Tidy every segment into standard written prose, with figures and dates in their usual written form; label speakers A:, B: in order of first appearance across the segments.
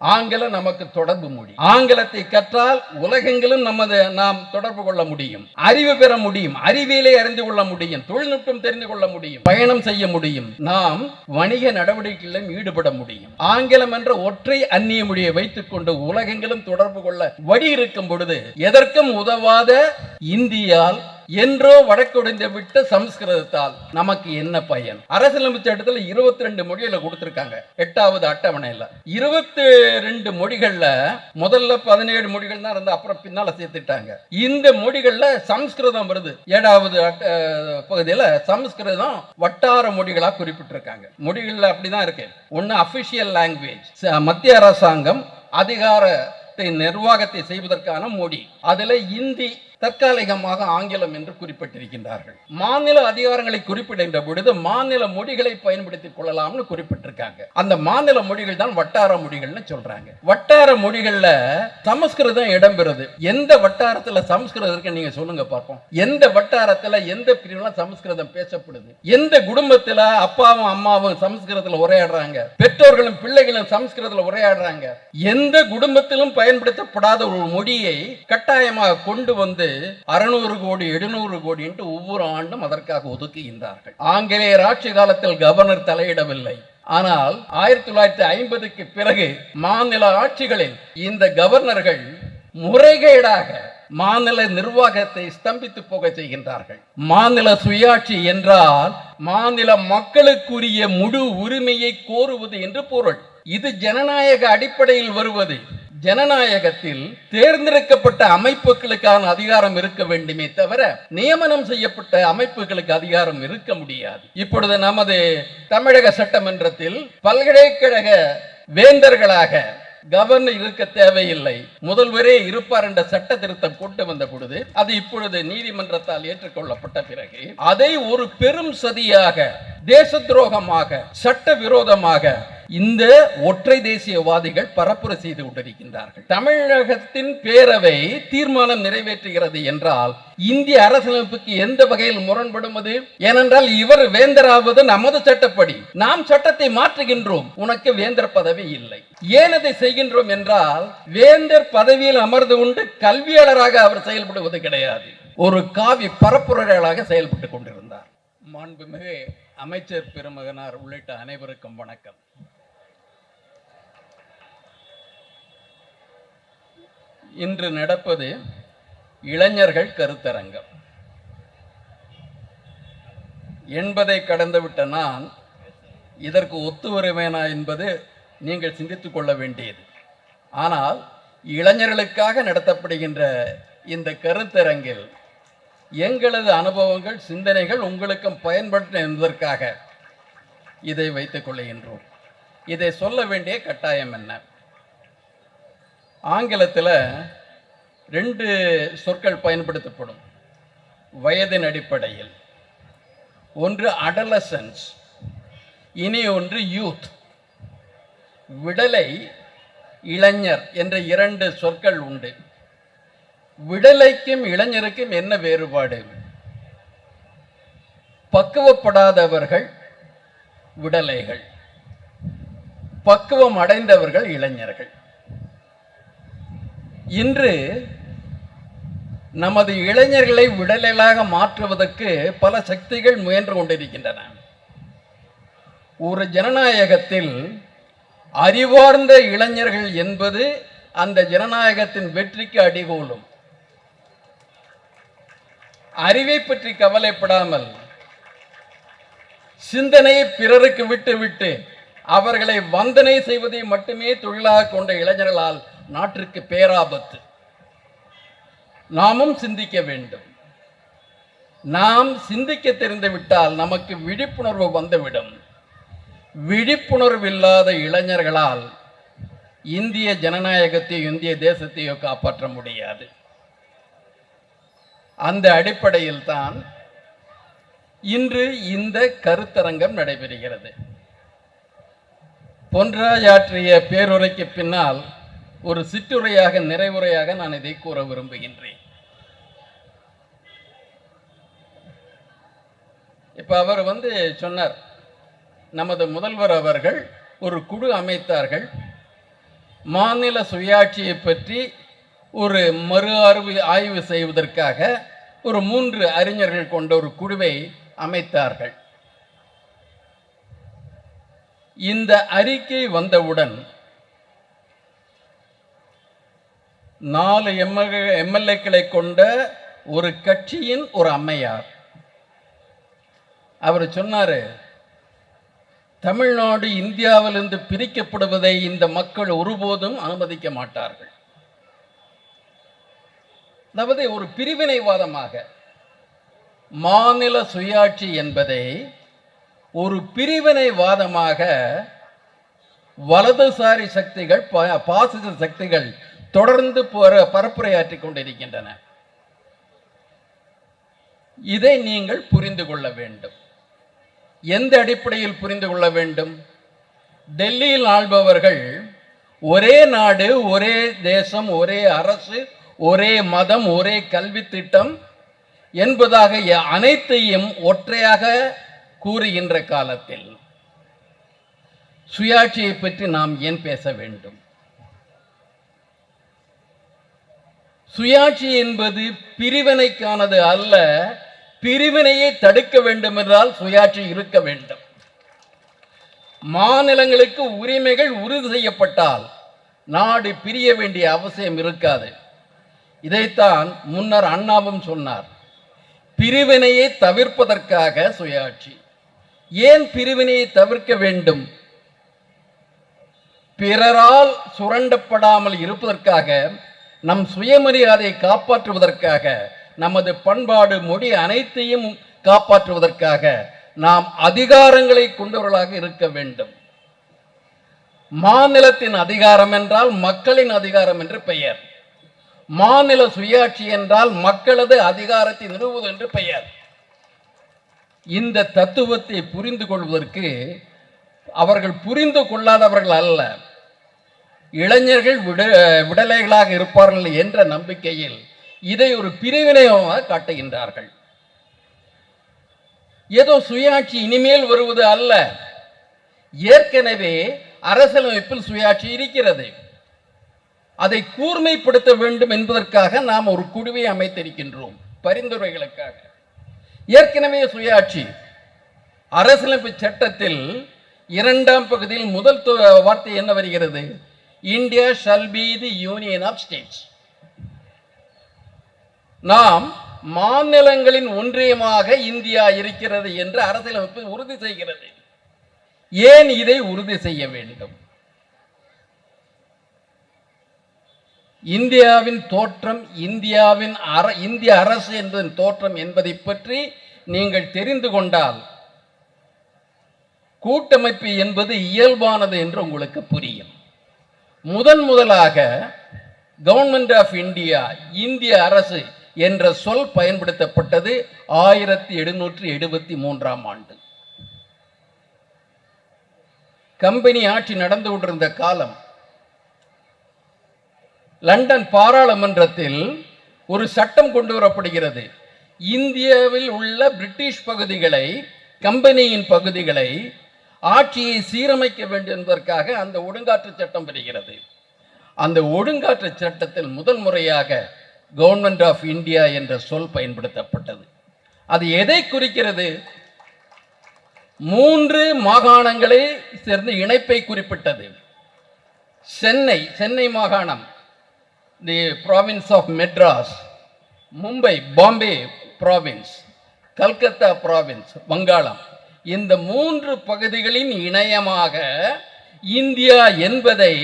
A: ஆங்கிலம் நமக்கு தொடர்பு மொழி. ஆங்கிலத்தை கற்றால் உலகெங்கிலும் நாம் தொடர்பு கொள்ள முடியும், அறிவு பெற முடியும், அறிவியலை அறிந்து கொள்ள முடியும், தொழில்நுட்பம் தெரிந்து கொள்ள முடியும், பயணம் செய்ய முடியும், நாம் வணிக நடவடிக்கைகளிலும் ஈடுபட முடியும். ஆங்கிலம் என்ற ஒற்றை அந்நிய மொழியை வைத்துக் கொண்டு உலகெங்கிலும் தொடர்பு கொள்ள வழி இருக்கும் பொழுது எதற்கும் உதவாத இந்தியால் என்றோ வடக்குடைந்து விட்ட சமஸ்கிருதத்தால் நமக்கு என்ன பயன்? அரசியலமைப்பு சட்டத்தில் 22 மொழிகளை கொடுத்திருக்காங்க. 8வது அட்டவணையில் 22 மொழிகள்ல முதல்ல 17 மொழிகள் தான் இருந்து அப்புறம் பின்னால சேர்த்துட்டாங்க. இந்த மொழிகள்ல சமஸ்கிருதம் வருது. 7வது பகுதியில் சமஸ்கிருதம் வட்டார மொழிகளா குறிப்பிட்டிருக்காங்க. மொழிகள்ல அப்படிதான் இருக்கு. ஒன்னு அபிஷியல் லாங்குவேஜ், மத்திய அரசாங்கம் அதிகாரத்தை நிர்வாகத்தை செய்வதற்கான மொழி. அதுல இந்தி, தற்காலிகமாக ஆங்கிலம் என்று குறிப்பிட்டிருக்கின்றார்கள். மாநில அதிகாரங்களை குறிப்பிடுகின்ற பொழுது மாநில மொழிகளை பயன்படுத்திக் கொள்ளலாம்னு குறிப்பிட்டிருக்காங்க. அந்த மாநில மொழிகள் தான் வட்டார மொழிகள்னு சொல்றாங்க. வட்டார மொழிகள்ல சமஸ்கிருதம் இடம்பெறுது. எந்த வட்டாரத்துல சமஸ்கிருதம் இருக்கு நீங்க சொல்லுங்க பார்ப்போம். எந்த வட்டாரத்துல எந்த பிரிவுல சமஸ்கிருதம் பேசப்படுது? எந்த குடும்பத்துல அப்பாவும் அம்மாவும் சமஸ்கிருதத்துல உரையாடுறாங்க, பெற்றோர்களும் பிள்ளைகளும் சமஸ்கிருதத்துல உரையாடுறாங்க? எந்த குடும்பத்திலும் பயன்படுத்தப்படாத ஒரு மொழியை கட்டாயமாக கொண்டு வந்து 600 கோடி 700 கோடி என்று ஒவ்வொரு ஆண்டும் அதற்காக ஒதுக்குகின்றார்கள். ஆங்கிலேயர் ஆட்சி காலத்தில் கவர்னர் தலையிடவில்லை. ஆனால் 1950க்கு பிறகு மாநில ஆட்சிகளில் இந்த கவர்னர்கள் முறைகேடாக மாநில நிர்வாகத்தை ஸ்தம்பித்து போக செய்கின்றார்கள். மாநில சுயாட்சி என்றால் மாநில மக்களுக்குரிய முழு உரிமையை கோருவது என்று பொருள். இது ஜனநாயக அடிப்படையில் வருவது. ஜனநாயகத்தில் தேர்ந்தெடுக்கப்பட்ட அமைப்புகளுக்கான அதிகாரம் இருக்க வேண்டுமே தவிர நியமனம் செய்யப்பட்ட அமைப்புகளுக்கு அதிகாரம் இருக்க முடியாது. இப்பொழுது நமது தமிழக சட்டமன்றத்தில் பல்கலைக்கழக வேந்தர்களாக கவர்னர் இருக்க தேவையில்லை, முதல்வரே இருப்பார் என்ற சட்ட திருத்தம் கொண்டு வந்த பொழுது அது இப்பொழுது நீதிமன்றத்தால் ஏற்றுக்கொள்ளப்பட்ட பிறகு அதை ஒரு பெரும் சதியாக, தேச துரோகமாக, சட்ட விரோதமாக இந்த ஒற்றை தேசியவாதிகள் பரப்புரை செய்து கொண்டிருக்கின்றார்கள். தமிழகத்தின் பேரவை தீர்மானம் நிறைவேற்றுகிறது என்றால் இந்திய அரசியலமைப்புக்கு எந்த வகையில் முரண்படுவது? ஏனென்றால் இவர் வேந்தராவது நமது சட்டப்படி, நாம் சட்டத்தை மாற்றுகின்றோம், உனக்கு வேந்தர் பதவி இல்லை. ஏன் அதை செய்கின்றோம் என்றால் வேந்தர் பதவியில் அமர்ந்து கொண்டு கல்வியாளராக அவர் செயல்படுவது கிடையாது, ஒரு காவி பரப்புரையாளராக செயல்பட்டுக் கொண்டிருந்தார். மாண்புமிகு அமைச்சர் பெருமகனார் உள்ளிட்ட அனைவருக்கும் வணக்கம். இன்று நடப்பது இளைஞர்கள் கருத்தரங்கம். 80 கடந்துவிட்ட நான் இதற்கு ஒத்து வருவேனா என்பது நீங்கள் சிந்தித்துக் கொள்ள வேண்டியது. ஆனால் இளைஞர்களுக்காக நடத்தப்படுகின்ற இந்த கருத்தரங்கில் எங்களது அனுபவங்கள், சிந்தனைகள் உங்களுக்கும் பயன்படும் என்பதற்காக இதை வைத்துக் கொள்கின்றோம். இதை சொல்ல வேண்டிய கட்டாயம் என்ன? ஆங்கிலத்தில் 2 சொற்கள் பயன்படுத்தப்படும் வயதின் அடிப்படையில். ஒன்று அடலசன்ஸ், இனி ஒன்று யூத். விடலை, இளைஞர் என்ற 2 சொற்கள் உண்டு. விடலைக்கும் இளைஞருக்கும் என்ன வேறுபாடு? பக்குவப்படாதவர்கள் விடலைகள், பக்குவம் அடைந்தவர்கள் இளைஞர்கள். இன்று நமது இளைஞர்களை விடலைகளாக மாற்றுவதற்கு பல சக்திகள் முயன்று கொண்டிருக்கின்றன. ஒரு ஜனநாயகத்தில் அறிவார்ந்த இளைஞர்கள் என்பது அந்த ஜனநாயகத்தின் வெற்றிக்கு அடிகோலும். அறிவை பற்றி கவலைப்படாமல் சிந்தனையை பிறருக்கு விட்டு அவர்களை வந்தனை செய்வதை மட்டுமே தொழிலாக கொண்ட இளைஞர்களால் நாட்டிற்கு பேராபத்து. நாமும் சிந்திக்க வேண்டும். நாம் சிந்திக்க தெரிந்து விட்டால் நமக்கு விழிப்புணர்வு வந்துவிடும். விழிப்புணர்வு இல்லாத இளைஞர்களால் இந்திய ஜனநாயகத்தையோ இந்திய தேசத்தையோ காப்பாற்ற முடியாது. அந்த அடிப்படையில் தான் இன்று இந்த கருத்தரங்கம் நடைபெறுகிறது. பொன்ராஜ் ஆற்றிய பேருரைக்கு பின்னால் ஒரு சிற்றுரையாக, நிறைவுரையாக நான் இதை கூற விரும்புகின்றேன். இப்ப அவர் சொன்னார், நமது முதல்வர் அவர்கள் ஒரு குழு அமைத்தார்கள், மாநில சுயாட்சியை பற்றி ஒரு மறு ஆய்வு செய்வதற்காக ஒரு 3 அறிஞர்கள் கொண்ட ஒரு குழுவை அமைத்தார்கள். இந்த அறிக்கை வந்தவுடன் 4 எம்எல்ஏக்களை கொண்ட ஒரு கட்சியின் ஒரு அம்மையார் அவர் சொன்னாரு, தமிழ்நாடு இந்தியாவிலிருந்து பிரிக்கப்படுவதை இந்த மக்கள் ஒருபோதும் அனுமதிக்க மாட்டார்கள். அதாவது ஒரு பிரிவினைவாதமாக மாநில சுயாட்சி என்பதை ஒரு பிரிவினைவாதமாக வலதுசாரி சக்திகள், பாசிச சக்திகள் தொடர்ந்து பரப்புரையாற்றிக் கொண்டிருக்கின்றன. இதை நீங்கள் புரிந்து கொள்ள வேண்டும். எந்த அடிப்படையில் புரிந்து கொள்ள வேண்டும்? டெல்லியில் ஆள்பவர்கள் ஒரே நாடு, ஒரே தேசம், ஒரே அரசு, ஒரே மதம், ஒரே கல்வி திட்டம் என்பதாக அனைத்தையும் ஒற்றையாக கூறுகின்ற காலத்தில் சுயாட்சியை பற்றி நாம் ஏன் பேச வேண்டும்? சுயாட்சி என்பது பிரிவினைக்கானது அல்ல. பிரிவினையை தடுக்க வேண்டும் என்றால் சுயாட்சி இருக்க வேண்டும். மாநிலங்களுக்கு உரிமைகள் உறுதி செய்யப்பட்டால் நாடு பிரிய வேண்டிய அவசியம் இருக்காது. இதைத்தான் முன்னர் அண்ணாவும் சொன்னார். பிரிவினையை தவிர்ப்பதற்காக சுயாட்சி. ஏன் பிரிவினையை தவிர்க்க வேண்டும்? பிறரால் சுரண்டப்படாமல் இருப்பதற்காக, நம் சுயமரியாதையை காப்பாற்றுவதற்காக, நமது பண்பாடு, மொழி அனைத்தையும் காப்பாற்றுவதற்காக நாம் அதிகாரங்களை கொண்டவர்களாக இருக்க வேண்டும். மாநிலத்தின் அதிகாரம் என்றால் மக்களின் அதிகாரம் என்று பெயர். மாநில சுயாட்சி என்றால் மக்களது அதிகாரத்தை நிறுவுவது என்று பெயர். இந்த தத்துவத்தை புரிந்து கொள்வதற்கு அவர்கள் புரிந்து கொள்ளாதவர்கள் அல்ல, இளைஞர்கள் விடலைகளாக இருப்பார்கள் என்ற நம்பிக்கையில் இதை ஒரு பிரிவினையாக காட்டுகின்றார்கள். ஏதோ சுயாட்சி இனிமேல் வருவது அல்ல. ஏற்கனவே அரசியலமைப்பில் சுயாட்சி இருக்கிறது. அதை கூர்மைப்படுத்த வேண்டும் என்பதற்காக நாம் ஒரு குழுவை அமைத்திருக்கின்றோம், பரிந்துரைகளுக்காக. ஏற்கனவே சுயாட்சி அரசியலமைப்பு சட்டத்தில் 2ஆம் பகுதியில் முதல் வார்த்தை என்ன வருகிறது? India shall be the union of states. நாம் மாநிலங்களின் ஒன்றியமாக இந்தியா இருக்கிறது என்று அரசியலமைப்பு உறுதி செய்கிறது. ஏன் இதை உறுதி செய்ய வேண்டும்? இந்தியாவின் தோற்றம், இந்திய அரசு என்பதன் தோற்றம் என்பதை பற்றி நீங்கள் தெரிந்து கொண்டால் கூட்டமைப்பு என்பது இயல்பானது என்று உங்களுக்கு புரியும். முதலாக கவர்மெண்ட் ஆஃப் இந்தியா, இந்திய அரசு என்ற சொல் பயன்படுத்தப்பட்டது 1773ஆம் ஆண்டு. கம்பெனி ஆட்சி நடந்து கொண்டிருந்த காலம். லண்டன் பாராளுமன்றத்தில் ஒரு சட்டம் கொண்டு வரப்படுகிறது. இந்தியாவில் உள்ள பிரிட்டிஷ் பகுதிகளை, கம்பெனியின் பகுதிகளை, ஆட்சியை சீரமைக்க வேண்டும் என்பதற்காக அந்த ஒழுங்காற்று சட்டம் வருகிறது. அந்த ஒழுங்காற்று சட்டத்தில் முதல் முறையாக கவர்மெண்ட் ஆஃப் இந்தியா என்ற சொல் பயன்படுத்தப்பட்டது. அது எதை குறிக்கிறது? 3 மாகாணங்களை சேர்ந்து இணைப்பை குறிப்பிட்டது. சென்னை மாகாணம், the province of Madras, Mumbai, Bombay province, Calcutta province, வங்காளம், இந்த 3 பகுதிகளின் இணையமாக இந்தியா என்பதை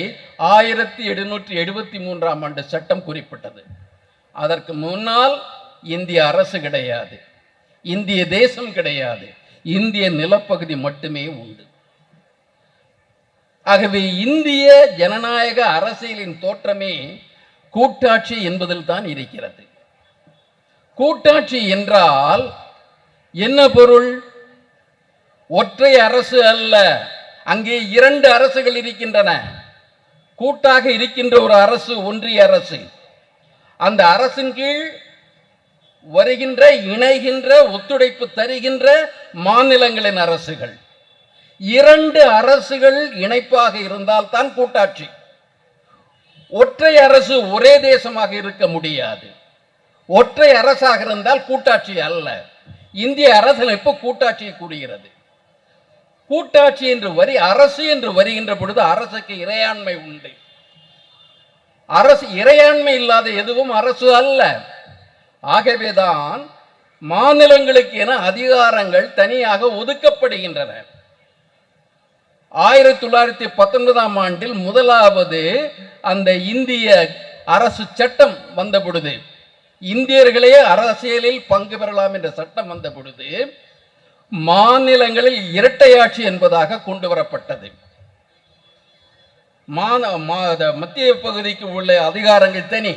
A: 1773ஆம் ஆண்டு சட்டம் குறிப்பிட்டது. அதற்கு முன்னால் இந்திய அரசு கிடையாது, இந்திய தேசம் கிடையாது, இந்திய நிலப்பகுதி மட்டுமே உண்டு. ஆகவே இந்திய ஜனநாயக அரசியலின் தோற்றமே கூட்டாட்சி என்பதில் தான் இருக்கிறது. கூட்டாட்சி என்றால் என்ன பொருள்? ஒற்றை அரசு அல்ல, அங்கே 2 அரசுகள் இருக்கின்றன. கூட்டாக இருக்கின்ற ஒரு அரசு ஒன்றிய அரசு. அந்த அரசின் கீழ் வருகின்ற, இணைகின்ற, ஒத்துழைப்பு தருகின்ற மாநிலங்களின் அரசுகள். 2 அரசுகள் இணைப்பாக இருந்தால் தான் கூட்டாட்சி. ஒற்றை அரசு ஒரே தேசமாக இருக்க முடியாது. ஒற்றை அரசாக இருந்தால் கூட்டாட்சி அல்ல. இந்திய அரசியலமைப்பு கூட்டாட்சியை கூறுகிறது. கூட்டாட்சி என்று அரசு என்று வருகின்ற பொழுது அரசுக்கு இறையாண்மை உண்டு. அரசு இறையாண்மை இல்லாத எதுவும் அரசு அல்ல. ஆகவேதான் மாநிலங்களுக்கு என அதிகாரங்கள் தனியாக ஒதுக்கப்படுகின்றன. 1919ஆம் ஆண்டில் முதலாவது அந்த இந்திய அரசு சட்டம் வந்த பொழுது, இந்தியர்களே அரசியலில் பங்கு பெறலாம் என்ற சட்டம் வந்த பொழுது மாநிலங்களில் இரட்டையாட்சி என்பதாக கொண்டு வரப்பட்டது. மத்திய பகுதிக்கு உள்ள அதிகாரங்கள் தனி,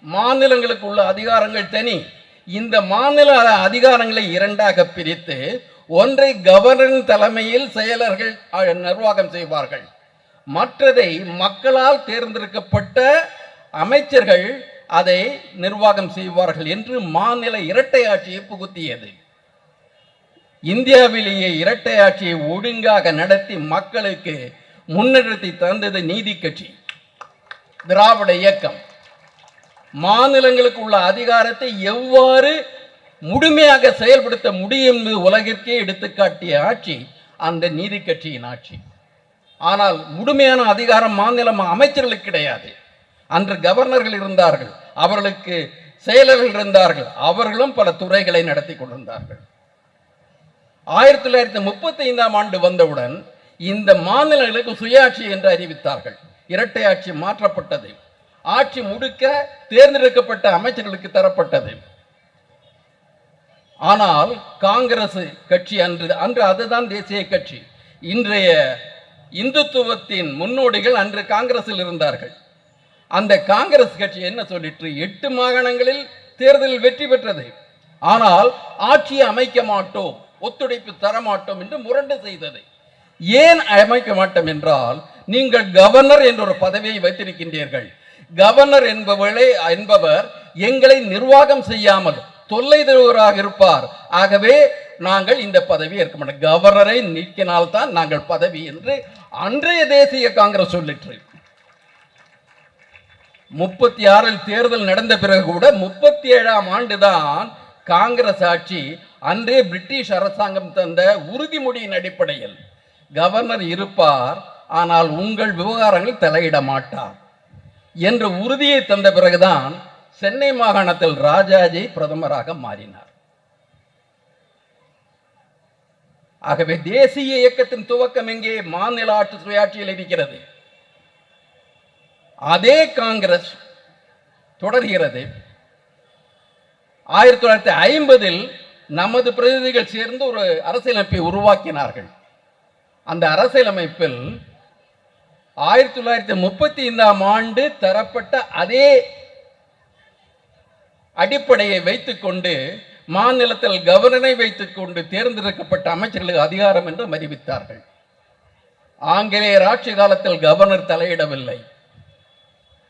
A: மாநிலங்களுக்கு உள்ள அதிகாரங்கள் தனி. இந்த மாநில அதிகாரங்களை இரண்டாக பிரித்து ஒன்றை கவர்னரின் தலைமையில் செயலர்கள் நிர்வாகம் செய்வார்கள், மற்றதை மக்களால் தேர்ந்தெடுக்கப்பட்ட அமைச்சர்கள் அதை நிர்வாகம் செய்வார்கள் என்று மாநில இரட்டை ஆட்சியை புகுத்தியது. இந்தியாவிலேயே இரட்டை ஆட்சியை ஒழுங்காக நடத்தி மக்களுக்கு முன்னெடுத்து தந்தது நீதி கட்சி, திராவிட இயக்கம். மாநிலங்களுக்கு உள்ள அதிகாரத்தை எவ்வாறு முழுமையாக செயல்படுத்த முடியும் என்று உலகிற்கே எடுத்துக்காட்டிய ஆட்சி அந்த நீதி கட்சியின் ஆட்சி. ஆனால் முழுமையான அதிகாரம் மாநில அமைச்சர்களுக்கு கிடையாது. அன்று கவர்னர்கள் இருந்தார்கள், அவர்களுக்கு செயலர்கள் இருந்தார்கள், அவர்களும் பல துறைகளை நடத்தி கொண்டிருந்தார்கள். 1935ஆம் ஆண்டு வந்தவுடன் இந்த மாநிலங்களுக்கு சுயாட்சி என்று அறிவித்தார்கள். இரட்டை ஆட்சி மாற்றப்பட்டது. ஆட்சி முழுக்க தேர்ந்தெடுக்கப்பட்ட அமைச்சர்களுக்கு தரப்பட்டது. ஆனால் காங்கிரஸ் கட்சி அன்று அதுதான் தேசிய கட்சி. இன்றைய இந்துத்துவத்தின் முன்னோடிகள் அன்று காங்கிரஸில் இருந்தார்கள். அந்த காங்கிரஸ் கட்சி என்ன சொல்லிட்டு 8 மாகாணங்களில் தேர்தலில் வெற்றி பெற்றது. ஆனால் ஆட்சியை அமைக்க மாட்டோம், ஒத்துழைப்பு தர மாட்டோம் என்று முரண்டு செய்தது. ஏன் அமைக்க மாட்டோம் என்றால், நீங்கள் கவர்னர் என்ற ஒரு பதவியை வைத்திருக்கின்றீர்கள். கவர்னர் என்பவர் எங்களை நிர்வாகம் செய்யாமல் தொல்லை தருவராக இருப்பார். ஆகவே நாங்கள் இந்த பதவி ஏற்க மாட்டோம், கவர்னரை நீக்கினால்தான் நாங்கள் பதவி என்று அன்றைய தேசிய காங்கிரஸ் சொல்லிற்று. 36இல் தேர்தல் நடந்த பிறகு கூட 37ஆம் ஆண்டுதான் காங்கிரஸ் ஆட்சி, அன்றே பிரிட்டிஷ் அரசாங்கம் தந்த உறுதிமொழியின் அடிப்படையில் கவர்னர் இருப்பார், ஆனால் உங்கள் விவகாரங்கள் தலையிட மாட்டார் என்ற உறுதியை தந்த பிறகுதான் சென்னை மாகாணத்தில் ராஜாஜி பிரதமராக மாறினார். ஆகவே தேசிய இயக்கத்தின் துவக்கம் எங்கே? மாநில ஆட்சி சுயாட்சியில் இருக்கிறது. அதே காங்கிரஸ் தொடர்கிறது. 1950இல் நமது பிரதிநிதிகள் சேர்ந்து ஒரு அரசியலமைப்பை உருவாக்கினார்கள். அந்த அரசியலமைப்பில் 1935ஆம் ஆண்டு தரப்பட்ட அதே அடிப்படையை வைத்துக்கொண்டு மாநிலத்தில் கவர்னரை வைத்துக்கொண்டு தேர்ந்தெடுக்கப்பட்ட அமைச்சர்களுக்கு அதிகாரம் என்று அறிவித்தார்கள். ஆங்கிலேயர் ஆட்சி காலத்தில் கவர்னர் தலையிடவில்லை.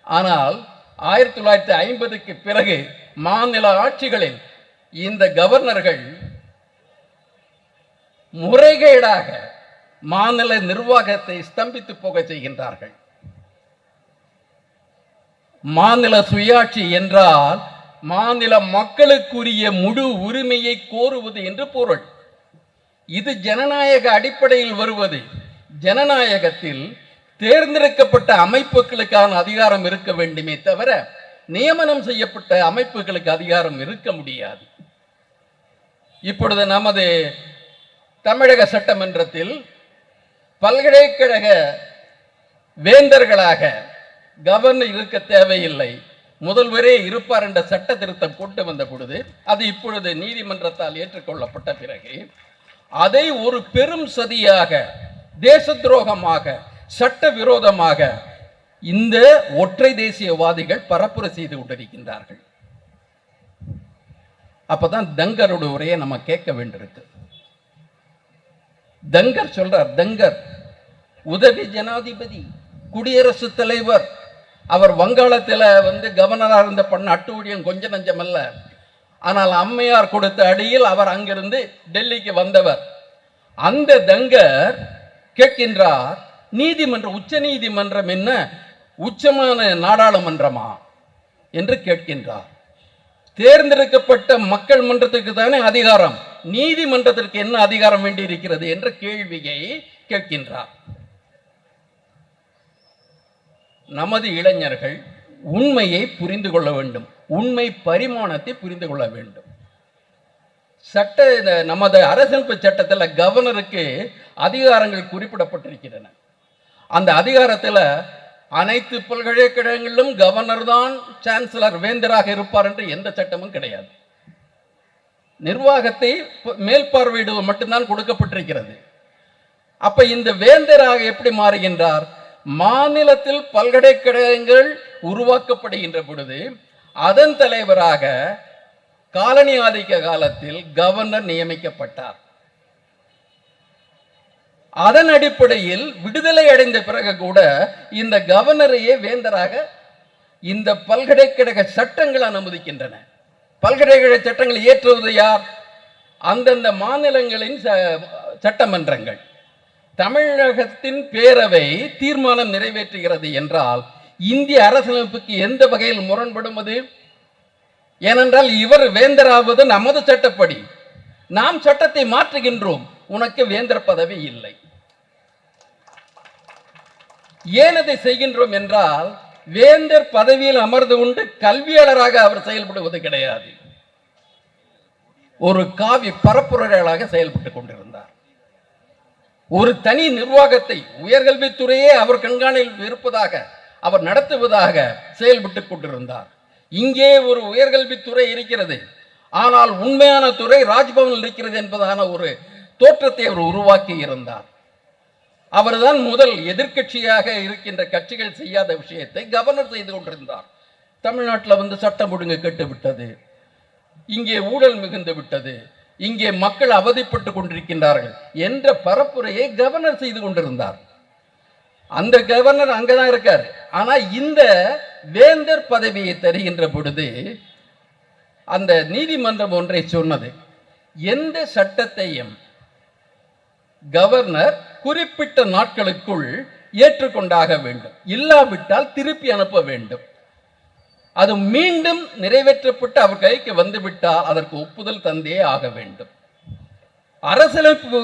A: ஆனால் 1950க்கு பிறகு மாநில ஆட்சிகளில் இந்த கவர்னர்கள் முறைகேடாக மாநில நிர்வாகத்தை ஸ்தம்பித்து போக செய்கின்றார்கள். மாநில சுயாட்சி என்றால் மாநில மக்களுக்குரிய முழு உரிமையை கோருவது என்று பொருள். இது ஜனநாயக அடிப்படையில் வருவது. ஜனநாயகத்தில் தேர்ந்தெடுக்கப்பட்ட அமைப்புகளுக்கான அதிகாரம் இருக்க வேண்டுமே தவிர நியமனம் செய்யப்பட்ட அமைப்புகளுக்கு அதிகாரம் இருக்க முடியாது. இப்பொழுது நமது தமிழக சட்டமன்றத்தில் பல்கலைக்கழக வேந்தர்களாக கவர்னர் இருக்க தேவையில்லை, முதல்வரே இருப்பார் என்ற சட்ட திருத்தம் கொண்டு வந்த பொழுது, அது இப்பொழுது நீதிமன்றத்தால் ஏற்றுக்கொள்ளப்பட்ட பிறகு அதை ஒரு பெரும் சதியாக, தேச துரோகமாக, சட்ட விரோதமாக இந்த ஒற்றை தேசியவாதிகள் பரப்புரை செய்து கொண்டிருக்கின்றார்கள். அப்பதான் தங்கரோட உரையை நம்ம கேட்க வேண்டியிருக்கு. தங்கர் சொல்றார், தங்கர் உதவி ஜனாதிபதி, குடியரசுத் தலைவர். அவர் வங்காளத்தில் கவர்னராக இருந்த பண்ண அட்டூழியம் கொஞ்ச நஞ்சம் அல்ல. ஆனால் அம்மையார் கொடுத்த அடியில் அவர் அங்கிருந்து டெல்லிக்கு வந்தவர். அந்த தங்கர் கேட்கின்றார், நீதிமன்றம், உச்ச நீதிமன்றம் என்ன உச்சமான நாடாளுமன்றமா என்று கேட்கின்றார். தேர்ந்தெடுக்கப்பட்ட மக்கள் மன்றத்துக்கு தானே அதிகாரம், நீதிமன்றத்திற்கு என்ன அதிகாரம் வேண்டி இருக்கிறது என்ற கேள்வியை கேட்கின்றார். நமது இளைஞர்கள் உண்மையை புரிந்து கொள்ள வேண்டும், உண்மை பரிமாணத்தை புரிந்து கொள்ள வேண்டும். நமது அரசியலமைப்பு சட்டத்தில் கவர்னருக்கு அதிகாரங்கள் குறிப்பிடப்பட்டிருக்கின்றன. அந்த அதிகாரத்தில் அனைத்து பல்கலைக்கழகங்களிலும் கவர்னர் தான் சான்சலர் வேந்தராக இருப்பார் என்று எந்த சட்டமும் கிடையாது. நிர்வாகத்தை மேல்பார்வையிடுவது மட்டும்தான் கொடுக்கப்பட்டிருக்கிறது. அப்ப இந்த வேந்தராக எப்படி மாறுகின்றார்? மாநிலத்தில் பல்கலைக்கழகங்கள் உருவாக்கப்படுகின்ற பொழுது அதன் தலைவராக காலனி ஆதிக்க காலத்தில் கவர்னர் நியமிக்கப்பட்டார். அதன் அடிப்படையில் விடுதலை அடைந்த பிறகு கூட இந்த கவர்னரையே வேந்தராக இந்த பல்கலைக்கழக சட்டங்கள் அனுமதிக்கின்றன. பல்கலைக்கழக சட்டங்களை இயற்றுவது யார்? அந்தந்த மாநிலங்களின் சட்டமன்றங்கள். தமிழகத்தின் பேரவை தீர்மானம் நிறைவேற்றுகிறது என்றால் இந்திய அரசியலமைப்புக்கு எந்த வகையில் முரண்படும் அது? ஏனென்றால் இவர் வேந்தராவது நமது சட்டப்படி, நாம் சட்டத்தை மாற்றுகின்றோம், உனக்கு வேந்தர் பதவி இல்லை. ஏன் அதை செய்கின்றோம் என்றால் வேந்தர் பதவியில் அமர்ந்து கொண்டு கல்வியாளராக அவர் செயல்படுவது கிடையாது, ஒரு காவி பரப்புரையாளராக செயல்பட்டுக் கொண்டிருந்தார். ஒரு தனி நிர்வாகத்தை உயர்கல்வித்துறையே அவர் கண்காணியில் இருப்பதாக அவர் நடத்துவதாக செயல்பட்டுக் கொண்டிருந்தார். இங்கே ஒரு உயர்கல்வித்துறை இருக்கிறது, ஆனால் உண்மையான துறை ராஜ்பவனில் இருக்கிறது என்பதான ஒரு தோற்றத்தை அவர் உருவாக்கி இருந்தார். அவர்தான் முதல் எதிர்க்கட்சியாக இருக்கின்ற கட்சிகள் செய்யாத விஷயத்தை கவர்னர் செய்து கொண்டிருந்தார். தமிழ்நாட்டில் வந்து சட்டம் ஒழுங்கு கெட்டுவிட்டது, இங்கே ஊழல் மிகுந்து விட்டது, இங்கே மக்கள் அவதிப்பட்டு கொண்டிருக்கின்றார்கள் என்ற பரப்புரையை கவர்னர் செய்து கொண்டிருந்தார். அந்த கவர்னர் அங்கதான் இருக்கார். ஆனா இந்த வேந்தர் பதவியை தருகின்ற பொழுது அந்த நீதிமன்றம் ஒன்றை சொன்னது, எந்த சட்டத்தையும் கவர்னர் குறிப்பிட்ட நாட்களுக்குள் ஏற்றுக்கொண்டாக வேண்டும், இல்லாவிட்டால் திருப்பி அனுப்ப வேண்டும். அது மீண்டும் நிறைவேற்றப்பட்டு அவர் கைக்கு வந்துவிட்டால் அதற்கு ஒப்புதல் தந்தே ஆக வேண்டும். அரசியலமைப்பு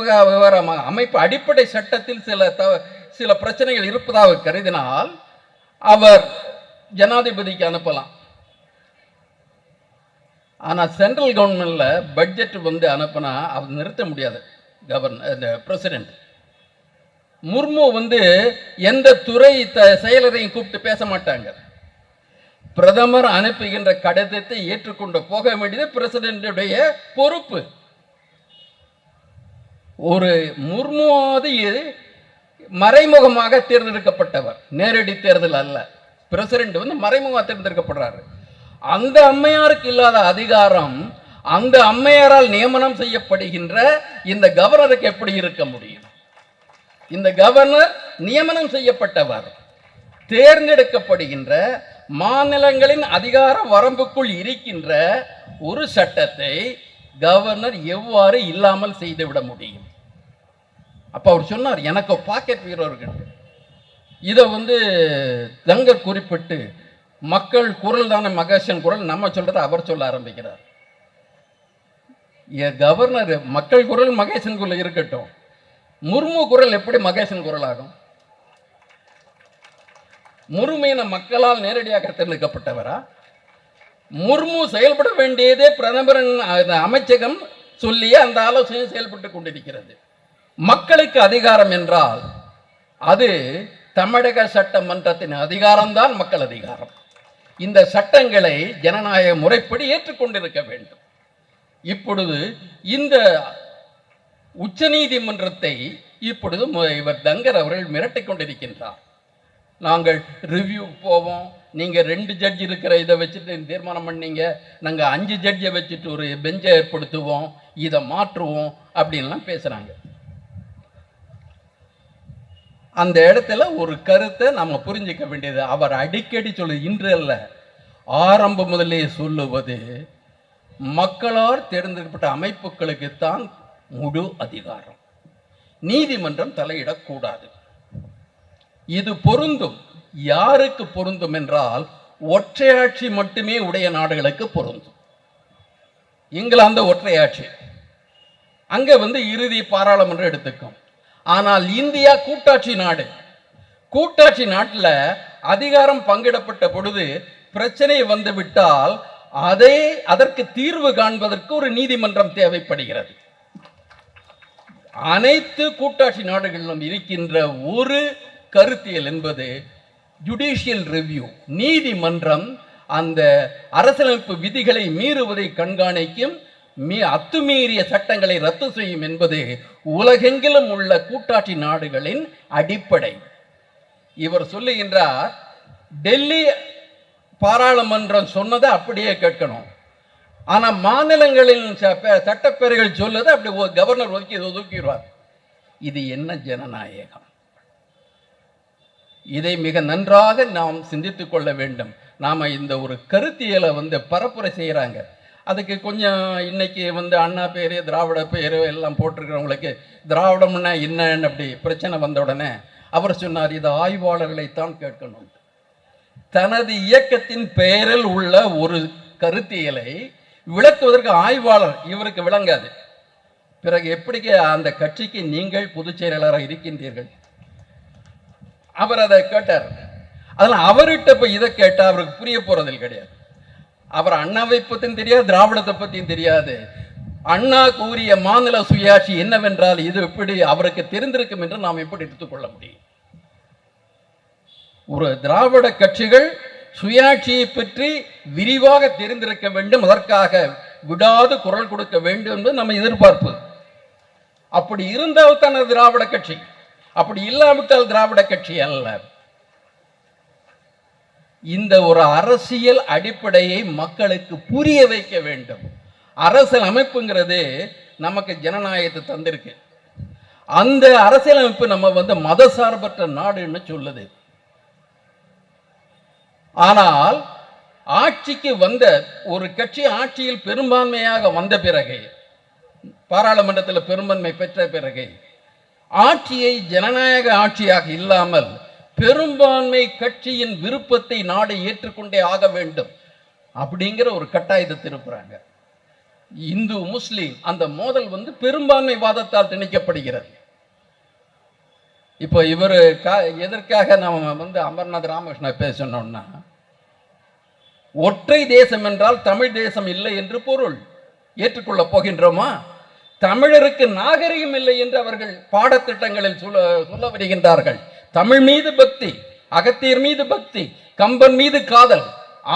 A: அமைப்பு அடிப்படை சட்டத்தில் சில பிரச்சனைகள் இருப்பதாக கருதினால் அவர் ஜனாதிபதிக்கு அனுப்பலாம். ஆனா சென்ட்ரல் கவர்மெண்ட்ல பட்ஜெட் வந்து அனுப்பினா அவர் நிறுத்த முடியாது. கவர்னர் பிரசிடென்ட் முர்மு வந்து எந்த துறை செயலரையும் கூப்பிட்டு பேச மாட்டாங்க. பிரதமர் அனுப்புகின்ற கடிதத்தை ஏற்றுக்கொண்டு போக வேண்டியது பிரசிடென்டுடைய பொறுப்பு. ஒரு முர்முவாது மறைமுகமாக தேர்ந்தெடுக்கப்பட்டவர், நேரடி தேர்தல் அல்ல. பிரசிடென்ட் வந்து மறைமுகமாக தேர்ந்தெடுக்கப்படுறாரு. அந்த அம்மையாருக்கு இல்லாத அதிகாரம் அந்த அம்மையாரால் நியமனம் செய்யப்படுகின்ற இந்த கவர்னருக்கு எப்படி இருக்க முடியும்? இந்த கவர்னர் நியமனம் செய்யப்பட்டவர், தேர்ந்தெடுக்கப்படுகின்ற மாநிலங்களின் அதிகார வரம்புக்குள் இருக்கின்ற ஒரு சட்டத்தை கவர்னர் எவ்வாறு இல்லாமல் செய்துவிட முடியும்? அப்ப அவர் சொன்னார், எனக்கு பாக்கெட் வீரர்கள். இதை வந்து கங்கர் குறிப்பிட்டு மக்கள் குரல் தானே மகேசன் குரல், நம்ம சொல்றதை அவர் சொல்ல ஆரம்பிக்கிறார். கவர்னர் மக்கள் குரல் மகேசன் குரல் இருக்கட்டும், முர்மு குரல் எப்படி மகேசன் குரல் ஆகும்? முர்மு மக்களால் நேரடியாக தேர்ந்தெடுக்கப்பட்டவரா? முர்மு செயல்பட வேண்டியதே பிரதமரின் அமைச்சகம் சொல்லிய அந்த ஆலோசனை செயல்பட்டு கொண்டிருக்கிறது. மக்களுக்கு அதிகாரம் என்றால் அது தமிழக சட்டமன்றத்தின் அதிகாரம்தான் மக்கள் அதிகாரம். இந்த சட்டங்களை ஜனநாயக முறைப்படி ஏற்றுக்கொண்டிருக்க வேண்டும். இப்பொழுது இந்த உச்ச நீதிமன்றத்தை இப்பொழுது இவர் தங்கர் அவர்கள் மிரட்டிக் கொண்டிருக்கின்றார். நாங்கள் ரிவ்யூ போவோம், நீங்க 2 ஜட்ஜ் இருக்கிற இதை வச்சுட்டு தீர்மானம் பண்ணீங்க, நாங்க 5 ஜட்ஜை வச்சுட்டு ஒரு பெஞ்சை ஏற்படுத்துவோம், இதை மாற்றுவோம் அப்படின்லாம் பேசுறாங்க. அந்த இடத்துல ஒரு கருத்தை நம்ம புரிஞ்சிக்க வேண்டியது, அவர் அடிக்கடி சொல்லு, இன்று அல்ல ஆரம்பம் முதலே சொல்லுவது, மக்களால் தேர்ந்தெடுக்கப்பட்ட அமைப்புகளுக்குத்தான் முழு அதிகாரம், நீதிமன்றம் தலையிடக்கூடாது. இது பொருந்தும் யாருக்கு பொருந்தும் என்றால் ஒற்றையாட்சி மட்டுமே உடைய நாடுகளுக்கு பொருந்தும். இங்கிலாந்து ஒற்றையாட்சி, அங்க இறுதி பாராளுமன்றம் எடுத்துக்கும். ஆனால் இந்தியா கூட்டாட்சி நாடு. கூட்டாட்சி நாட்டில் அதிகாரம் பங்கிடப்பட்ட பொழுது பிரச்சனை வந்துவிட்டால் அதற்கு தீர்வு காண்பதற்கு ஒரு நீதிமன்றம் தேவைப்படுகிறது. அனைத்து கூட்டாட்சி நாடுகளிலும் இருக்கின்ற ஒரு கருத்தியல் என்பது ஜுடிஷியல் ரிவ்யூ. நீதிமன்றம் அந்த அரசியலமைப்பு விதிகளை மீறுவதை கண்காணிக்கும், அத்துமீறிய சட்டங்களை ரத்து செய்யும் என்பது உலகெங்கிலும் உள்ள கூட்டாட்சி நாடுகளின் அடிப்படை. இவர் சொல்லுகின்றார், டெல்லி பாராளுமன்றம் சொன்னதை அப்படியே கேட்கணும், ஆனா மாநிலங்களின் சட்டப்பேரவைகள் சொல்லுதை அப்படி கவர்னர் ஒதுக்கிடுவார். இது என்ன ஜனநாயகம்? இதை மிக நன்றாக நாம் சிந்தித்துக் கொள்ள வேண்டும். நாம இந்த ஒரு கருத்தியலை பரப்புரை செய்யறாங்க. அதுக்கு கொஞ்சம் இன்னைக்கு அண்ணா பேரு திராவிட பேரு எல்லாம் போட்டிருக்கிறவங்களுக்கு திராவிடம்னா என்னன்னு அப்படி பிரச்சனை வந்த உடனே அவர் சொன்னார், இது ஆய்வாளர்களைத்தான் கேட்கணும். தனது இயக்கத்தின் பெயரில் உள்ள ஒரு கருத்தியலை விளக்குவதற்கு ஆய்வாளர் இவருக்கு விளங்காது. பிறகு எப்படி அந்த கட்சிக்கு நீங்கள் பொதுச் செயலாளராக இருக்கின்றீர்கள்? அவர் அதை கேட்டார். அதனால் அவர்கிட்ட போய் இதை கேட்டால் அவருக்கு புரிய போறதில் கிடையாது. அவர் அண்ணாவை பற்றியும் தெரியாது, திராவிடத்தை பற்றியும் தெரியாது. அண்ணா கூறிய மாநில சுயாட்சி என்னவென்றால் இது எப்படி அவருக்கு தெரிந்திருக்கும் என்று நாம் எப்படி எடுத்துக்கொள்ள முடியும்? ஒரு திராவிட கட்சிகள் சுயாட்சியை பற்றி விரிவாக தெரிந்திருக்க வேண்டும், அதற்காக விடாது குரல் கொடுக்க வேண்டும் என்பது நம்ம எதிர்பார்ப்பு. அப்படி இருந்தால் தான் திராவிட கட்சி, அப்படி இல்லாவிட்டால் திராவிட கட்சி அல்ல. இந்த ஒரு அரசியல் அடிப்படையை மக்களுக்கு புரிய வைக்க வேண்டும். அரசியல் அமைப்புங்கிறது நமக்கு ஜனநாயகத்தை தந்திருக்கு. அந்த அரசியல் அமைப்பு நம்ம மதசார்பற்ற நாடுன்னு சொல்லுது. ஆனால் ஆட்சிக்கு வந்த ஒரு கட்சி ஆட்சியில் பெரும்பான்மையாக வந்த பிறகு, பாராளுமன்றத்தில் பெரும்பான்மை பெற்ற பிறகு, ஆட்சியை ஜனநாயக ஆட்சியாக இல்லாமல் பெரும்பான்மை கட்சியின் விருப்பத்தை நாடு ஏற்றுக்கொண்டே ஆக வேண்டும் அப்படிங்கிற ஒரு கட்டாயத்தை திருப்புறாங்க. இந்து முஸ்லீம் அந்த மோதல் பெரும்பான்மை வாதத்தால் திணிக்கப்படுகிறது. இப்போ இவர் எதற்காக நம்ம அமர்நாத் ராமகிருஷ்ணா பேசணும்னா, ஒற்றை தேசம் என்றால் தமிழ் தேசம் இல்லை என்று பொருள். ஏற்றுக்கொள்ள போகின்றோமா? தமிழருக்கு நாகரிகம் இல்லை என்று அவர்கள் பாடத்திட்டங்களில் சொல்ல வருகின்றார்கள். தமிழ் மீது பக்தி, அகத்தியர் மீது பக்தி, கம்பன் மீது காதல்.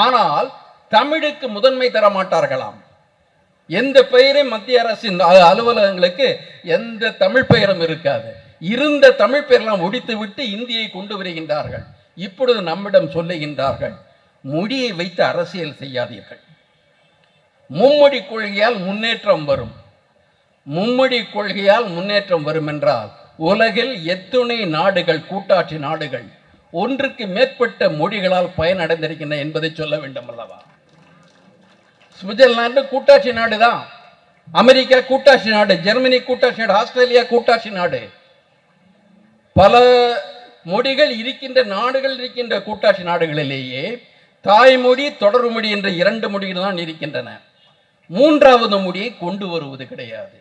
A: ஆனால் தமிழுக்கு முதன்மை தர மாட்டார்களாம். எந்த பெயரையும் மத்திய அரசின் அலுவலகங்களுக்கு எந்த தமிழ் பெயரும் இருக்காது. இருந்த தமிழ் பெயரெல்லாம் ஒடித்து விட்டு இந்தியை கொண்டு வருகின்றார்கள். இப்பொழுது நம்மிடம் சொல்லுகின்றார்கள், மொழியை வைத்து அரசியல் செய்யாதீர்கள், மும்மொழி கொள்கையால் முன்னேற்றம் வரும். மும்மொழி கொள்கையால் முன்னேற்றம் வரும் என்றால் உலகில் எத்துணை நாடுகள், கூட்டாட்சி நாடுகள் ஒன்றுக்கு மேற்பட்ட மொழிகளால் பயனடைந்திருக்கின்றன என்பதை சொல்ல வேண்டும் அல்லவா? சுவிட்சர்லாந்து கூட்டாட்சி நாடு தான், அமெரிக்கா கூட்டாட்சி நாடு, ஜெர்மனி கூட்டாட்சி நாடு, ஆஸ்திரேலியா கூட்டாட்சி நாடு. பல மொழிகள் இருக்கின்ற நாடுகள் இருக்கின்ற கூட்டாட்சி நாடுகளிலேயே தாய்மொழி, தொடர்மொழி என்ற 2 மொழிகள் தான் இருக்கின்றன. மூன்றாவது மொழியை கொண்டு வருவது கிடையாது.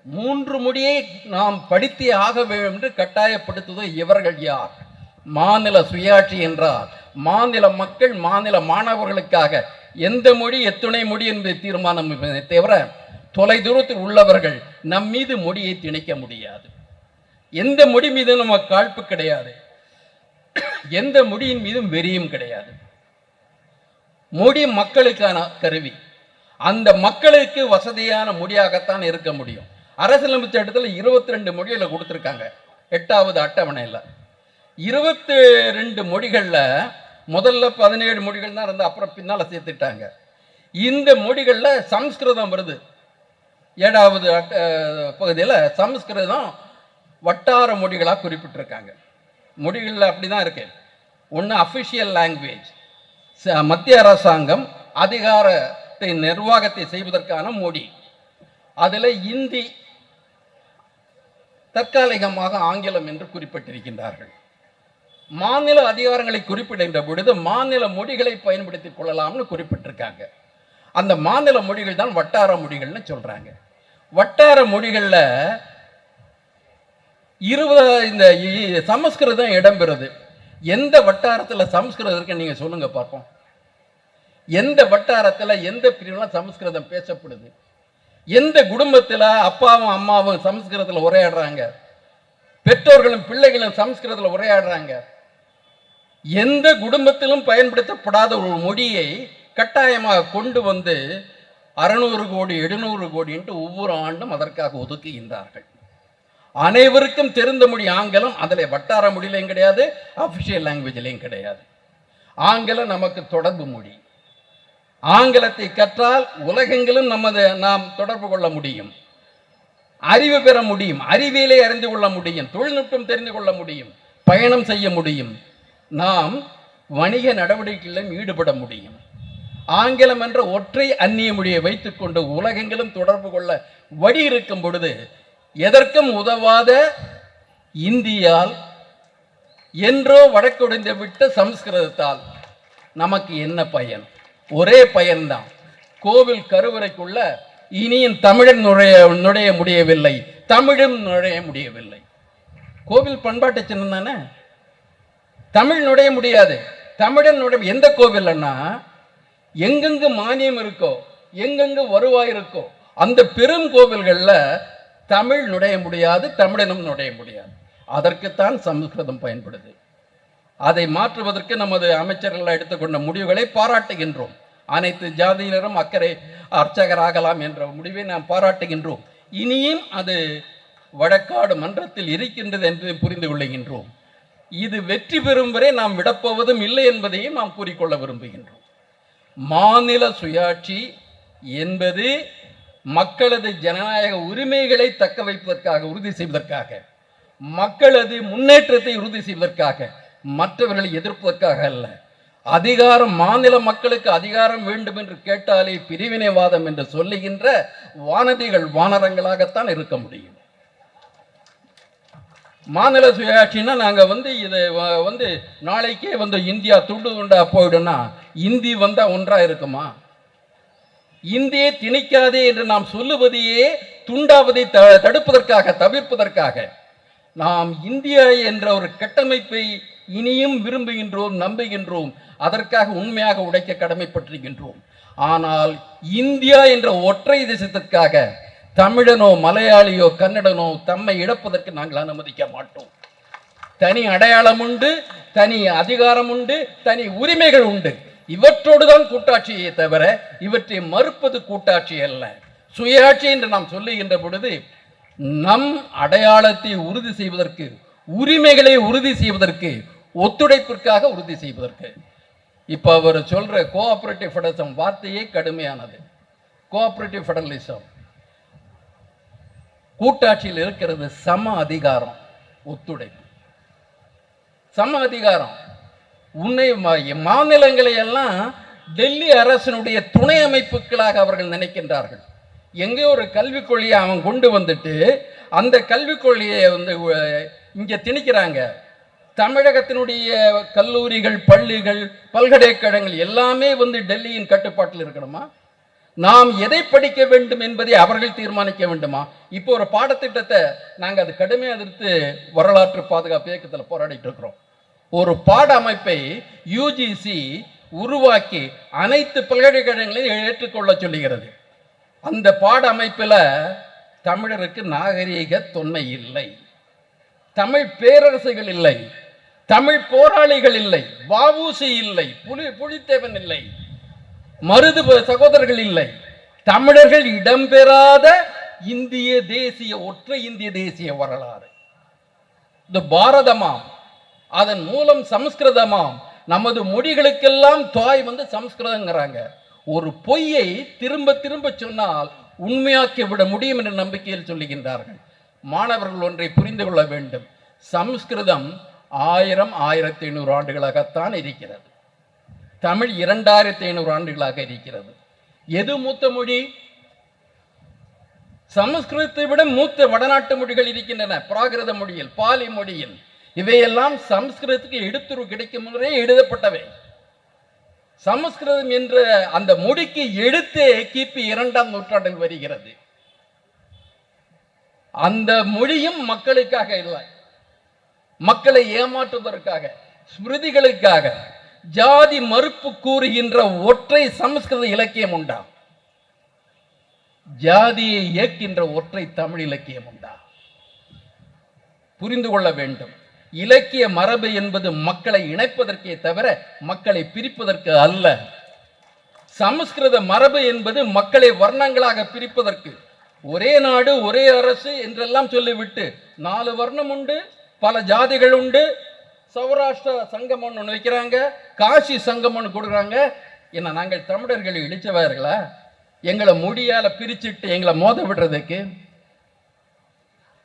A: 3 மொழியை நாம் படித்தே ஆக வேண்டும் என்று கட்டாயப்படுத்துவது இவர்கள் யார்? மாநில சுயாட்சி என்றால் மாநில மக்கள், மாநில மாணவர்களுக்காக எந்த மொழி எத்துணை மொழி என்பதை தீர்மானம் தவிர தொலை தூரத்தில் உள்ளவர்கள் நம் மீது மொழியை திணிக்க முடியாது. எந்த மொழி மீது நம்ம காழ்ப்பு கிடையாது, எந்த மொழியின் மீதும் வெறியும் கிடையாது. மொழி மக்களுக்கான கருவி, அந்த மக்களுக்கு வசதியான மொழியாகத்தான் இருக்க முடியும். அரசியலமைப்பு சட்டத்தில் 22 மொழிகளை கொடுத்துருக்காங்க. 8வது அட்டவணையில் 22 மொழிகளில் முதல்ல 17 மொழிகள் தான் இருந்து அப்புறம் பின்னால் சேர்த்துட்டாங்க. இந்த மொழிகளில் சம்ஸ்கிருதம் வருது. 7வது பகுதியில் சம்ஸ்கிருதம் வட்டார மொழிகளாக குறிப்பிட்டிருக்காங்க. மொழிகளில் அப்படி தான் இருக்கு. ஒன்று அஃபிஷியல் லாங்குவேஜ், மத்திய அரசாங்கம் அதிகாரத்தை நிர்வாகத்தை செய்வதற்கான மொழி. அதில் இந்தி, தற்காலிகமாக ஆங்கிலம் என்று குறிப்பிட்டிருக்கின்றார்கள். மாநில அதிகாரங்களை குறிப்பிடுகின்ற பொழுது மாநில மொழிகளை பயன்படுத்திக் கொள்ளலாம்னு குறிப்பிட்டிருக்காங்க. அந்த மாநில மொழிகள் தான் வட்டார மொழிகள்னு சொல்றாங்க. வட்டார மொழிகள்ல இந்த சமஸ்கிருதம் இடம்பெறுது. எந்த வட்டாரத்தில் சமஸ்கிருதம் இருக்கு நீங்க சொல்லுங்க பார்ப்போம். எந்த வட்டாரத்தில் எந்த பிரிவுல சமஸ்கிருதம் பேசப்படுது? எந்த குடும்பத்தில் அப்பாவும் அம்மாவும் சமஸ்கிருதத்தில் உரையாடுறாங்க? பெற்றோர்களும் பிள்ளைகளும் சமஸ்கிருதத்தில் உரையாடுறாங்க. எந்த குடும்பத்திலும் பயன்படுத்தப்படாத ஒரு மொழியை கட்டாயமாக கொண்டு வந்து 600 கோடி 700 கோடி என்று ஒவ்வொரு ஆண்டும் அதற்காக ஒதுக்குகின்றார்கள். அனைவருக்கும் தெரிந்த மொழி ஆங்கிலம். அதில் வட்டார மொழியிலையும் கிடையாது, அபிஷியல் லாங்குவேஜ்லையும் கிடையாது. ஆங்கிலம் நமக்கு தொடர்பு மொழி. ஆங்கிலத்தை கற்றால் உலகெங்கிலும் நாம் தொடர்பு கொள்ள முடியும், அறிவு பெற முடியும், அறிவியலை அறிந்து கொள்ள முடியும், தொழில்நுட்பம் தெரிந்து கொள்ள முடியும், பயணம் செய்ய முடியும், நாம் வணிக நடவடிக்கைகளிலும் ஈடுபட முடியும். ஆங்கிலம் என்ற ஒற்றை அந்நிய மொழியை வைத்துக்கொண்டு உலகெங்கிலும் தொடர்பு கொள்ள வழி இருக்கும் பொழுது எதற்கும் உதவாத இந்தியால் என்றோ வழக்கொடைந்து விட்ட சமஸ்கிருதத்தால் நமக்கு என்ன பயன்? ஒரே பயன்தான். கோவில் கருவறைக்குள்ள இனியும் தமிழன் நுழைய முடியவில்லை, தமிழும் நுழைய முடியவில்லை. கோவில் பண்பாட்டு சின்னம் தானே, தமிழ் நுழைய முடியாது. தமிழன் நுழைய எந்த கோவில்னா எங்கெங்கு மானியம் இருக்கோ, எங்கெங்கு வருவாய் இருக்கோ அந்த பெரும் கோவில்களில் தமிழ் நுழைய முடியாது, தமிழனும் நுழைய முடியாது. அதற்குத்தான் சமஸ்கிருதம் பயன்படுது. அதை மாற்றுவதற்கு நமது அமைச்சர்கள் எடுத்துக்கொண்ட முடிவுகளை பாராட்டுகின்றோம். அனைத்து ஜாதியினரும் அக்கறை அர்ச்சகராகலாம் என்ற முடிவை நாம் பாராட்டுகின்றோம். இனியும் அது வழக்காடு மன்றத்தில் இருக்கின்றது என்று புரிந்து கொள்ளுகின்றோம். இது வெற்றி பெறும் வரை நாம் விடப்போவதும் இல்லை என்பதையும் நாம் கூறிக்கொள்ள விரும்புகின்றோம். மாநில சுயாட்சி என்பது மக்களது ஜனநாயக உரிமைகளை தக்க வைப்பதற்காக, உறுதி செய்வதற்காக, மக்களது முன்னேற்றத்தை உறுதி செய்வதற்காக, மற்றவர்களை எதிர்ப்பதற்காக அல்ல. அதிகாரம், மாநில மக்களுக்கு அதிகாரம் வேண்டும் என்று கேட்டாலே பிரிவினைவாதம் என்று சொல்லுகின்ற வானதிகள் வானரங்களாகத்தான் இருக்க முடியும். மாநில சுயாட்சின்னா நாங்கள் இதை நாளைக்கே இந்தியா துண்டு துண்டா போயிடும்னா இந்தி வந்தால் ஒன்றாக இருக்குமா? இந்தியை திணிக்காதே என்று நாம் சொல்லுவதையே துண்டாவதை தடுப்பதற்காக, தவிர்ப்பதற்காக நாம் இந்தியா என்ற ஒரு கட்டமைப்பை இனியும் விரும்புகின்றோம், நம்புகின்றோம். அதற்காக உண்மையாக உடைக்க கடமைப்பட்டிருக்கின்றோம். ஆனால் இந்தியா என்ற ஒற்றை தேசத்திற்காக தமிழனோ மலையாளியோ கன்னடனோ தம்மை இழப்பதற்கு நாங்கள் அனுமதிக்க மாட்டோம். தனி அடையாளம் உண்டு, தனி அதிகாரம் உண்டு, தனி உரிமைகள் உண்டு. இவற்றோடு தான் கூட்டாட்சியை தவிர இவற்றை மறுப்பது கூட்டாட்சி அல்ல. சுயாட்சி என்று நாம் சொல்லுகின்ற பொழுது நம் அடையாளத்தை உறுதி செய்வதற்கு, உரிமைகளை உறுதி செய்வதற்கு, ஒத்துழைப்பிற்காக உறுதி செய்வதற்கு. இப்போ அவர் சொல்ற கோஆபரேட்டிவ் ஃபெடரலிசம் வார்த்தையே கடுமையானது. கோஆபரேட்டிவ் ஃபெடரலிசம் கூட்டாட்சியில் இருக்கிறது சம அதிகாரம், ஒத்துழைப்பு, சம அதிகாரம். உன்னை மாநிலங்களை எல்லாம் டெல்லி அரசினுடைய துணை அமைப்புகளாக அவர்கள் நினைக்கின்றார்கள். எங்கே ஒரு கல்விக் கொள்கையை அவன் கொண்டு வந்துட்டு அந்த கல்விக் கொள்கையை இங்கே திணிக்கிறாங்க. தமிழகத்தினுடைய கல்லூரிகள், பள்ளிகள், பல்கலைக்கழகங்கள் எல்லாமே டெல்லியின் கட்டுப்பாட்டில் இருக்கணுமா? நாம் எதை படிக்க வேண்டும் என்பதை அவர்கள் தீர்மானிக்க வேண்டுமா? இப்போ ஒரு பாடத்திட்டத்தை நாங்கள் அது கடுமையாக எதிர்த்து வரலாற்று பாதுகாப்பு இயக்கத்தில் போராடிட்டு இருக்கிறோம். ஒரு பாட அமைப்பை யுஜிசி உருவாக்கி அனைத்து பல்கலைக்கழகங்களையும் ஏற்றுக்கொள்ள சொல்லுகிறது. அந்த பாட அமைப்பில் தமிழருக்கு நாகரீக தொன்மை இல்லை, தமிழ் பேரரசுகள் இல்லை, தமிழ் போராளிகள் இல்லை, வஉசி இல்லை, புலித்தேவன் இல்லை, மருது சகோதரர்கள் இல்லை. தமிழர்கள் இடம்பெறாத இந்திய தேசிய, ஒற்றை இந்திய தேசிய வரலாறு இந்த பாரதமாம், அதன் மூலம் சமஸ்கிருதமாம். நமது மொழிகளுக்கெல்லாம் தாய் சமஸ்கிருதங்கிறாங்க. ஒரு பொய்யை திரும்ப திரும்ப சொன்னால் உண்மையாக்கி விட முடியும் என்ற நம்பிக்கையில் சொல்லுகின்றார்கள். மாணவர்கள் ஒன்றை புரிந்து கொள்ள வேண்டும். சமஸ்கிருதம் 1000 1500 ஆண்டுகளாகத்தான் இருக்கிறது. தமிழ் 2500 ஆண்டுகளாக இருக்கிறது. எது மூத்த மொழி? சமஸ்கிருதத்தை விட மூத்த வடநாட்டு மொழிகள் இருக்கின்றன. பிராகிருத மொழியில், பாலி மொழியில் இவையெல்லாம் சமஸ்கிருதத்துக்கு எடுத்துரு கிடைக்கும் முன்னரே எழுதப்பட்டவை. சமஸ்கிருதம் என்ற அந்த மொழிக்கு எழுத்தே கிபி 2ஆம் நூற்றாண்டில் வருகிறது. அந்த மொழியும் மக்களுக்காக இல்லை, மக்களை ஏமாற்றுவதற்காக, ஸ்மிருதிகளுக்காக, ஜாதி மறுப்பு கூறுகின்ற ஒற்றை சமஸ்கிருத இலக்கியம் உண்டா? ஜாதியை இயக்கின்ற ஒற்றை தமிழ் இலக்கியம் உண்டா? புரிந்து கொள்ள வேண்டும். இலக்கிய மரபு என்பது மக்களை இணைப்பதற்கே தவிர மக்களை பிரிப்பதற்கு அல்ல. சமஸ்கிருத மரபு என்பது மக்களை வர்ணங்களாக பிரிப்பதற்கு. ஒரே நாடு ஒரே அரசு என்றெல்லாம் சொல்லிவிட்டு 4 வர்ணம் உண்டு, பல ஜாதிகள் உண்டு, சௌராஷ்டிர சங்கம் ஒன்று வைக்கிறாங்க, காசி சங்கம் ஒன்று கொடுக்குறாங்க. என்ன நாங்கள் தமிழர்கள் இழிச்சவார்களா? எங்களை மொழியால பிரிச்சுட்டு எங்களை மோத விடுறதுக்கு?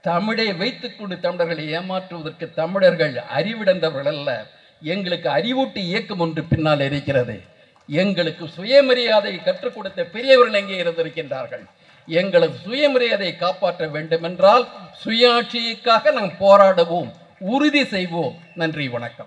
A: தமிழை வைத்துக் கொண்டு தமிழர்களை ஏமாற்றுவதற்கு தமிழர்கள் அறிவிடந்தவர்கள் அல்ல. எங்களுக்கு அறிவூட்டி இயக்கம் ஒன்று பின்னால் இருக்கிறது. எங்களுக்கு சுயமரியாதையை கற்றுக் கொடுத்த பெரியவர்கள் எங்கே இருந்திருக்கின்றார்கள். எங்களது சுயமரியாதையை காப்பாற்ற வேண்டும் என்றால் சுயாட்சிக்காக நாம் போராடுவோம், உறுதி செய்வோம். நன்றி, வணக்கம்.